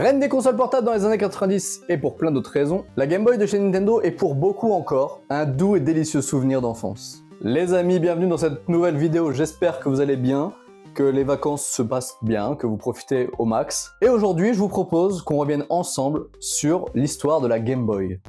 Reine des consoles portables dans les années 90 et pour plein d'autres raisons, la Game Boy de chez Nintendo est pour beaucoup encore un doux et délicieux souvenir d'enfance. Les amis, bienvenue dans cette nouvelle vidéo, j'espère que vous allez bien, que les vacances se passent bien, que vous profitez au max. Et aujourd'hui, je vous propose qu'on revienne ensemble sur l'histoire de la Game Boy.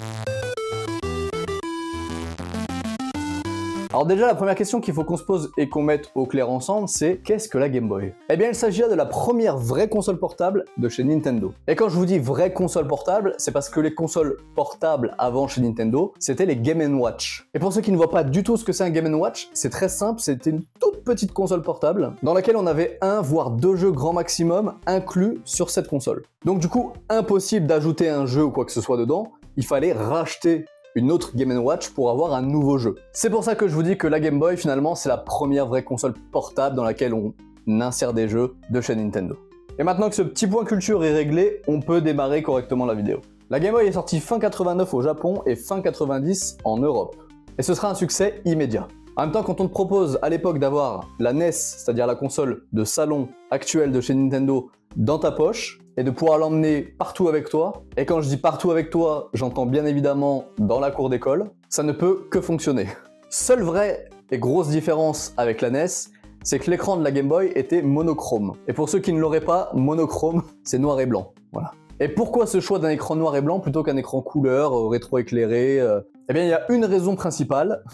Alors déjà, la première question qu'il faut qu'on se pose et qu'on mette au clair ensemble, c'est qu'est-ce que la Game Boy? Eh bien, il s'agit de la première vraie console portable de chez Nintendo. Et quand je vous dis vraie console portable, c'est parce que les consoles portables avant chez Nintendo, c'était les Game & Watch. Et pour ceux qui ne voient pas du tout ce que c'est un Game & Watch, c'est très simple, c'était une toute petite console portable dans laquelle on avait un voire deux jeux grand maximum inclus sur cette console. Donc du coup, impossible d'ajouter un jeu ou quoi que ce soit dedans, il fallait racheter une autre Game & Watch pour avoir un nouveau jeu. C'est pour ça que je vous dis que la Game Boy, finalement, c'est la première vraie console portable dans laquelle on insère des jeux de chez Nintendo. Et maintenant que ce petit point culture est réglé, on peut démarrer correctement la vidéo. La Game Boy est sortie fin 89 au Japon et fin 90 en Europe. Et ce sera un succès immédiat. En même temps, quand on te propose à l'époque d'avoir la NES, c'est-à-dire la console de salon actuelle de chez Nintendo, dans ta poche, et de pouvoir l'emmener partout avec toi, et quand je dis partout avec toi, j'entends bien évidemment dans la cour d'école, ça ne peut que fonctionner. Seule vraie et grosse différence avec la NES, c'est que l'écran de la Game Boy était monochrome. Et pour ceux qui ne l'auraient pas, monochrome, c'est noir et blanc. Voilà. Et pourquoi ce choix d'un écran noir et blanc plutôt qu'un écran couleur, rétro-éclairé Eh bien, il y a une raison principale,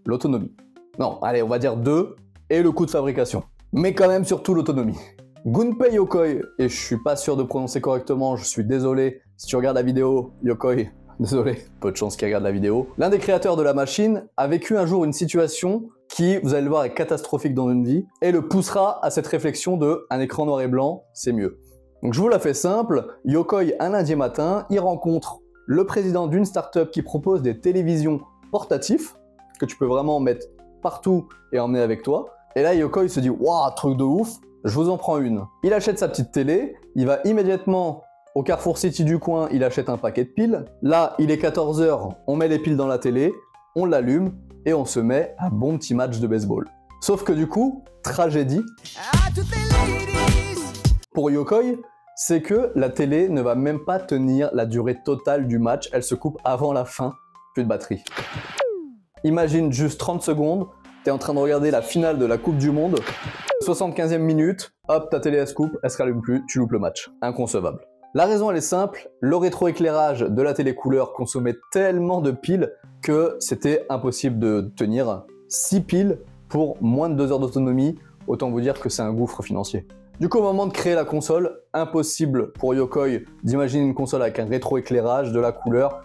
l'autonomie. Non, allez, on va dire deux, et le coût de fabrication. Mais quand même surtout l'autonomie. Gunpei Yokoi, et je suis pas sûr de prononcer correctement, je suis désolé, si tu regardes la vidéo, Yokoi, désolé, peu de chance qu'il regarde la vidéo. L'un des créateurs de la machine a vécu un jour une situation qui, vous allez le voir, est catastrophique dans une vie, et le poussera à cette réflexion de un écran noir et blanc, c'est mieux. Donc je vous la fais simple, Yokoi, un lundi matin, il rencontre le président d'une start-up qui propose des télévisions portatifs, que tu peux vraiment mettre partout et emmener avec toi, et là Yokoi se dit « Waouh, truc de ouf !» Je vous en prends une. Il achète sa petite télé, il va immédiatement au Carrefour City du coin, il achète un paquet de piles. Là, il est 14 h, on met les piles dans la télé, on l'allume et on se met un bon petit match de baseball. Sauf que du coup, tragédie, pour Yokoi, c'est que la télé ne va même pas tenir la durée totale du match, elle se coupe avant la fin, plus de batterie. Imagine juste 30 secondes, t'es en train de regarder la finale de la Coupe du Monde, 75e minute, hop, ta télé elle se coupe, elle se rallume plus, tu loupes le match. Inconcevable. La raison elle est simple, le rétroéclairage de la télé couleur consommait tellement de piles que c'était impossible de tenir 6 piles pour moins de 2 heures d'autonomie, autant vous dire que c'est un gouffre financier. Du coup, au moment de créer la console, impossible pour Yokoi d'imaginer une console avec un rétroéclairage, de la couleur.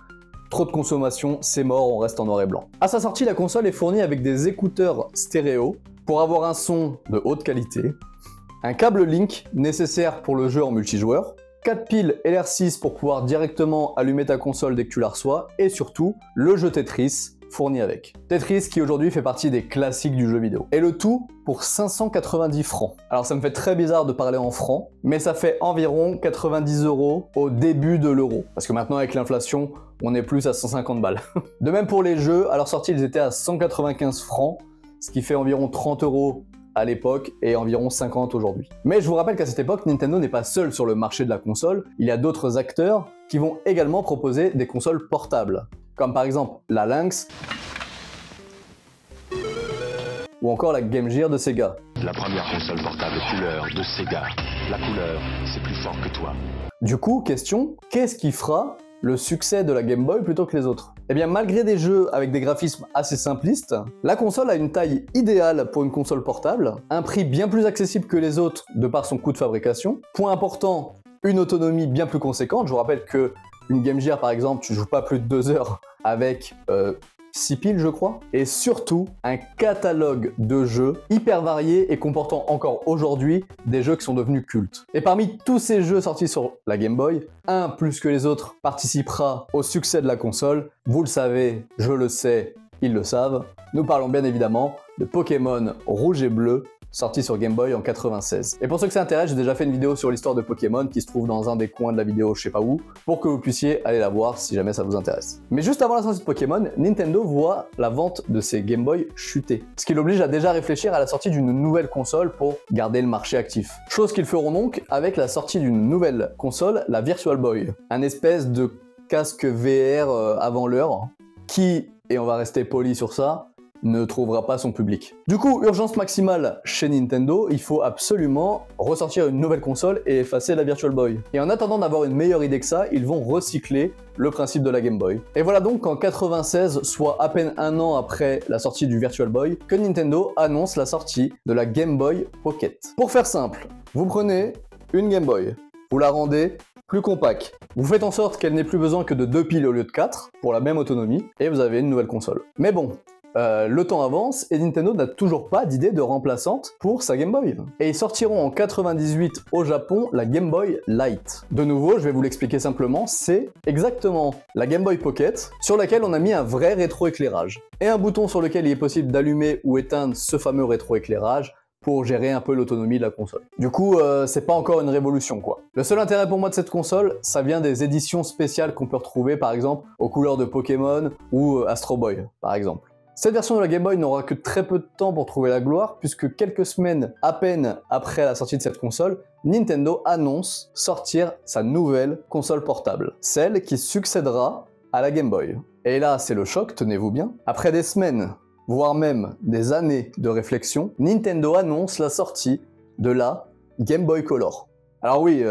Trop de consommation, c'est mort, on reste en noir et blanc. À sa sortie, la console est fournie avec des écouteurs stéréo pour avoir un son de haute qualité, un câble Link nécessaire pour le jeu en multijoueur, 4 piles LR6 pour pouvoir directement allumer ta console dès que tu la reçois, et surtout, le jeu Tetris fourni avec. Tetris qui aujourd'hui fait partie des classiques du jeu vidéo. Et le tout pour 590 francs. Alors ça me fait très bizarre de parler en francs, mais ça fait environ 90 € au début de l'euro. Parce que maintenant avec l'inflation, on est plus à 150 balles. De même pour les jeux, à leur sortie ils étaient à 195 francs, ce qui fait environ 30 € à l'époque et environ 50 aujourd'hui. Mais je vous rappelle qu'à cette époque, Nintendo n'est pas seul sur le marché de la console, il y a d'autres acteurs qui vont également proposer des consoles portables, comme par exemple la Lynx ou encore la Game Gear de Sega. La première console portable couleur de Sega. La couleur, c'est plus fort que toi. Du coup, question, qu'est-ce qui fera le succès de la Game Boy plutôt que les autres? Eh bien, malgré des jeux avec des graphismes assez simplistes, la console a une taille idéale pour une console portable, un prix bien plus accessible que les autres de par son coût de fabrication. Point important, une autonomie bien plus conséquente. Je vous rappelle que une Game Gear, par exemple, tu joues pas plus de 2 heures avec 6 piles, je crois. Et surtout, un catalogue de jeux hyper varié et comportant encore aujourd'hui des jeux qui sont devenus cultes. Et parmi tous ces jeux sortis sur la Game Boy, un plus que les autres participera au succès de la console. Vous le savez, je le sais, ils le savent. Nous parlons bien évidemment de Pokémon Rouge et Bleu sorti sur Game Boy en 96. Et pour ceux que ça intéresse, j'ai déjà fait une vidéo sur l'histoire de Pokémon qui se trouve dans un des coins de la vidéo, je sais pas où, pour que vous puissiez aller la voir si jamais ça vous intéresse. Mais juste avant la sortie de Pokémon, Nintendo voit la vente de ses Game Boy chuter, ce qui l'oblige à déjà réfléchir à la sortie d'une nouvelle console pour garder le marché actif. Chose qu'ils feront donc avec la sortie d'une nouvelle console, la Virtual Boy, un espèce de casque VR avant l'heure, qui, et on va rester poli sur ça, ne trouvera pas son public. Du coup, urgence maximale chez Nintendo, il faut absolument ressortir une nouvelle console et effacer la Virtual Boy. Et en attendant d'avoir une meilleure idée que ça, ils vont recycler le principe de la Game Boy. Et voilà donc qu'en 96, soit à peine un an après la sortie du Virtual Boy, que Nintendo annonce la sortie de la Game Boy Pocket. Pour faire simple, vous prenez une Game Boy, vous la rendez plus compacte. Vous faites en sorte qu'elle n'ait plus besoin que de 2 piles au lieu de 4, pour la même autonomie, et vous avez une nouvelle console. Mais bon, le temps avance et Nintendo n'a toujours pas d'idée de remplaçante pour sa Game Boy. Et ils sortiront en 98 au Japon la Game Boy Light. De nouveau, je vais vous l'expliquer simplement, c'est exactement la Game Boy Pocket sur laquelle on a mis un vrai rétroéclairage. Et un bouton sur lequel il est possible d'allumer ou éteindre ce fameux rétroéclairage pour gérer un peu l'autonomie de la console. Du coup, c'est pas encore une révolution quoi. Le seul intérêt pour moi de cette console, ça vient des éditions spéciales qu'on peut retrouver par exemple aux couleurs de Pokémon ou Astro Boy par exemple. Cette version de la Game Boy n'aura que très peu de temps pour trouver la gloire, puisque quelques semaines à peine après la sortie de cette console, Nintendo annonce sortir sa nouvelle console portable, celle qui succédera à la Game Boy. Et là, c'est le choc, tenez-vous bien. Après des semaines, voire même des années de réflexion, Nintendo annonce la sortie de la Game Boy Color. Alors oui,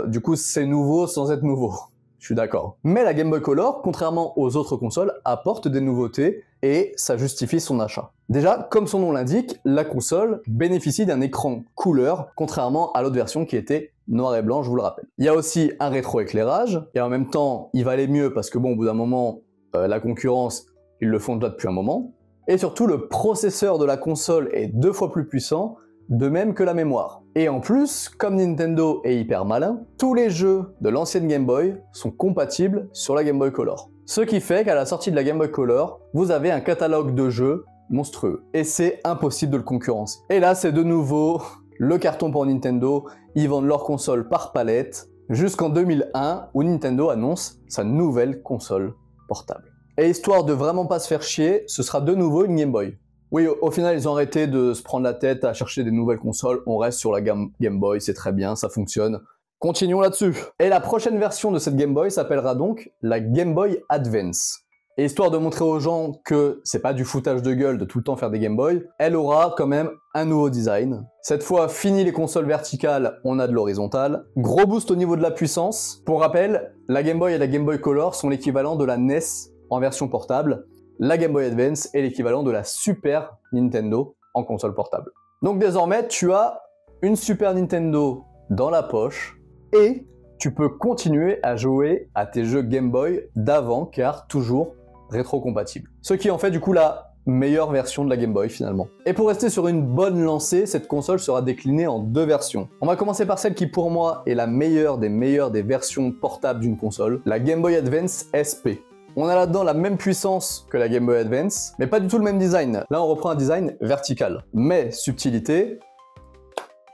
du coup, c'est nouveau sans être nouveau. Je suis d'accord. Mais la Game Boy Color, contrairement aux autres consoles, apporte des nouveautés et ça justifie son achat. Déjà, comme son nom l'indique, la console bénéficie d'un écran couleur, contrairement à l'autre version qui était noir et blanc, je vous le rappelle. Il y a aussi un rétroéclairage, et en même temps, il valait mieux parce que bon, au bout d'un moment, la concurrence, ils le font déjà depuis un moment. Et surtout, le processeur de la console est 2 fois plus puissant, de même que la mémoire. Et en plus, comme Nintendo est hyper malin, tous les jeux de l'ancienne Game Boy sont compatibles sur la Game Boy Color. Ce qui fait qu'à la sortie de la Game Boy Color, vous avez un catalogue de jeux monstrueux. Et c'est impossible de le concurrencer. Et là, c'est de nouveau le carton pour Nintendo. Ils vendent leur console par palette jusqu'en 2001 où Nintendo annonce sa nouvelle console portable. Et histoire de vraiment pas se faire chier, ce sera de nouveau une Game Boy. Oui, au final, ils ont arrêté de se prendre la tête à chercher des nouvelles consoles. On reste sur la Game Boy, c'est très bien, ça fonctionne. Continuons là-dessus. Et la prochaine version de cette Game Boy s'appellera donc la Game Boy Advance. Et histoire de montrer aux gens que c'est pas du foutage de gueule de tout le temps faire des Game Boy, elle aura quand même un nouveau design. Cette fois, fini les consoles verticales, on a de l'horizontale. Gros boost au niveau de la puissance. Pour rappel, la Game Boy et la Game Boy Color sont l'équivalent de la NES en version portable. La Game Boy Advance est l'équivalent de la Super Nintendo en console portable. Donc désormais, tu as une Super Nintendo dans la poche et tu peux continuer à jouer à tes jeux Game Boy d'avant car toujours rétro-compatible. Ce qui en fait du coup la meilleure version de la Game Boy finalement. Et pour rester sur une bonne lancée, cette console sera déclinée en 2 versions. On va commencer par celle qui pour moi est la meilleure des versions portables d'une console, la Game Boy Advance SP. On a là-dedans la même puissance que la Game Boy Advance, mais pas du tout le même design. Là, on reprend un design vertical. Mais, subtilité,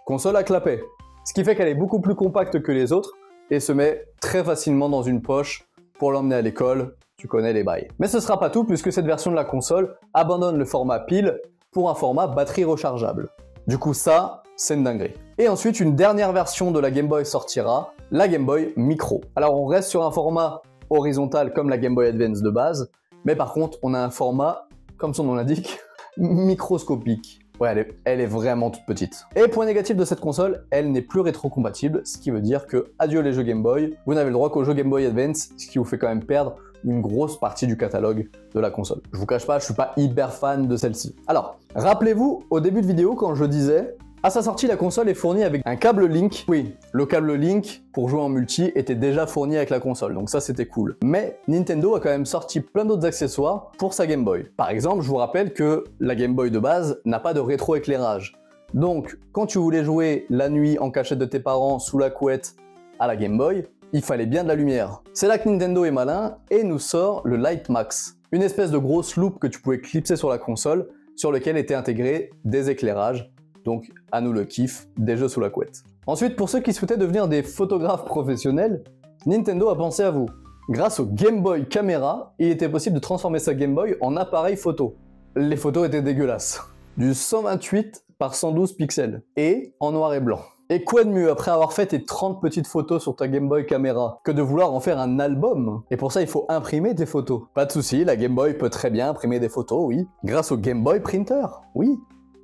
console à clapet. Ce qui fait qu'elle est beaucoup plus compacte que les autres et se met très facilement dans une poche pour l'emmener à l'école. Tu connais les bails. Mais ce sera pas tout puisque cette version de la console abandonne le format pile pour un format batterie rechargeable. Du coup, ça, c'est une dinguerie. Et ensuite, une dernière version de la Game Boy sortira, la Game Boy Micro. Alors, on reste sur un format horizontale comme la Game Boy Advance de base, mais par contre on a un format, comme son nom l'indique, microscopique. Ouais, elle est vraiment toute petite. Et point négatif de cette console, elle n'est plus rétro-compatible, ce qui veut dire que adieu les jeux Game Boy, vous n'avez le droit qu'aux jeux Game Boy Advance, ce qui vous fait quand même perdre une grosse partie du catalogue de la console. Je vous cache pas, je suis pas hyper fan de celle-ci. Alors, rappelez-vous au début de vidéo quand je disais à sa sortie, la console est fournie avec un câble Link. Oui, le câble Link pour jouer en multi était déjà fourni avec la console, donc ça c'était cool. Mais Nintendo a quand même sorti plein d'autres accessoires pour sa Game Boy. Par exemple, je vous rappelle que la Game Boy de base n'a pas de rétroéclairage. Donc, quand tu voulais jouer la nuit en cachette de tes parents sous la couette à la Game Boy, il fallait bien de la lumière. C'est là que Nintendo est malin et nous sort le Light Max, une espèce de grosse loupe que tu pouvais clipser sur la console, sur lequel étaient intégrés des éclairages Donc à nous le kiff, des jeux sous la couette. Ensuite, pour ceux qui souhaitaient devenir des photographes professionnels, Nintendo a pensé à vous. Grâce au Game Boy Camera, il était possible de transformer sa Game Boy en appareil photo. Les photos étaient dégueulasses. Du 128 par 112 pixels et en noir et blanc. Et quoi de mieux après avoir fait tes 30 petites photos sur ta Game Boy Camera que de vouloir en faire un album? Et pour ça, il faut imprimer tes photos. Pas de souci, la Game Boy peut très bien imprimer des photos, oui. Grâce au Game Boy Printer, oui.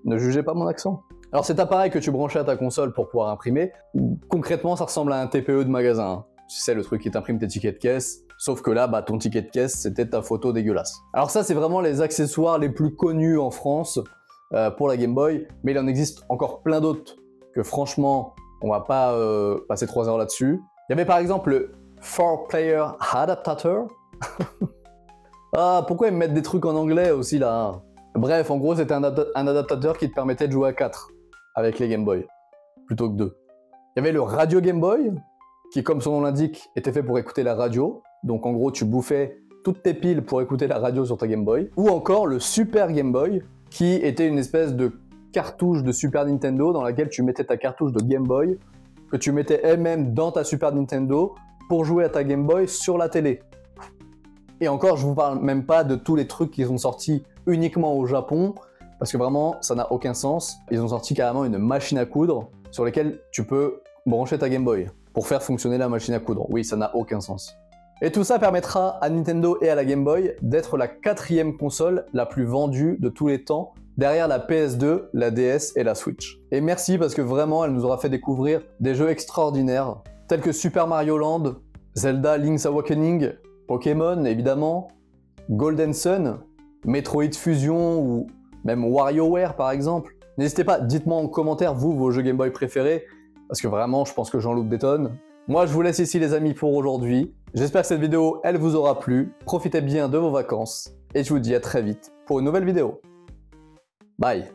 Ne jugez pas mon accent. Alors cet appareil que tu branchais à ta console pour pouvoir imprimer, concrètement ça ressemble à un TPE de magasin. Tu sais, le truc qui t'imprime tes tickets de caisse, sauf que là, ton ticket de caisse, c'était ta photo dégueulasse. Alors ça, c'est vraiment les accessoires les plus connus en France pour la Game Boy, mais il en existe encore plein d'autres que franchement, on va pas passer 3 heures là-dessus. Il y avait par exemple le 4-Player Adaptator. Ah, pourquoi ils me mettent des trucs en anglais aussi là? Bref, en gros, c'était un adaptateur qui te permettait de jouer à 4 avec les Game Boy, plutôt que 2. Il y avait le Radio Game Boy, qui, comme son nom l'indique, était fait pour écouter la radio. Donc en gros, tu bouffais toutes tes piles pour écouter la radio sur ta Game Boy. Ou encore le Super Game Boy, qui était une espèce de cartouche de Super Nintendo dans laquelle tu mettais ta cartouche de Game Boy, que tu mettais elle-même dans ta Super Nintendo pour jouer à ta Game Boy sur la télé. Et encore, je vous parle même pas de tous les trucs qui sont sortis uniquement au Japon, parce que vraiment, ça n'a aucun sens. Ils ont sorti carrément une machine à coudre sur laquelle tu peux brancher ta Game Boy pour faire fonctionner la machine à coudre. Oui, ça n'a aucun sens. Et tout ça permettra à Nintendo et à la Game Boy d'être la 4e console la plus vendue de tous les temps, derrière la PS2, la DS et la Switch. Et merci parce que vraiment, elle nous aura fait découvrir des jeux extraordinaires, tels que Super Mario Land, Zelda Link's Awakening, Pokémon évidemment, Golden Sun, Metroid Fusion ou même WarioWare par exemple. N'hésitez pas, dites-moi en commentaire vous vos jeux Game Boy préférés, parce que vraiment je pense que j'en loupe des tonnes. Moi je vous laisse ici les amis pour aujourd'hui. J'espère que cette vidéo elle vous aura plu. Profitez bien de vos vacances et je vous dis à très vite pour une nouvelle vidéo. Bye.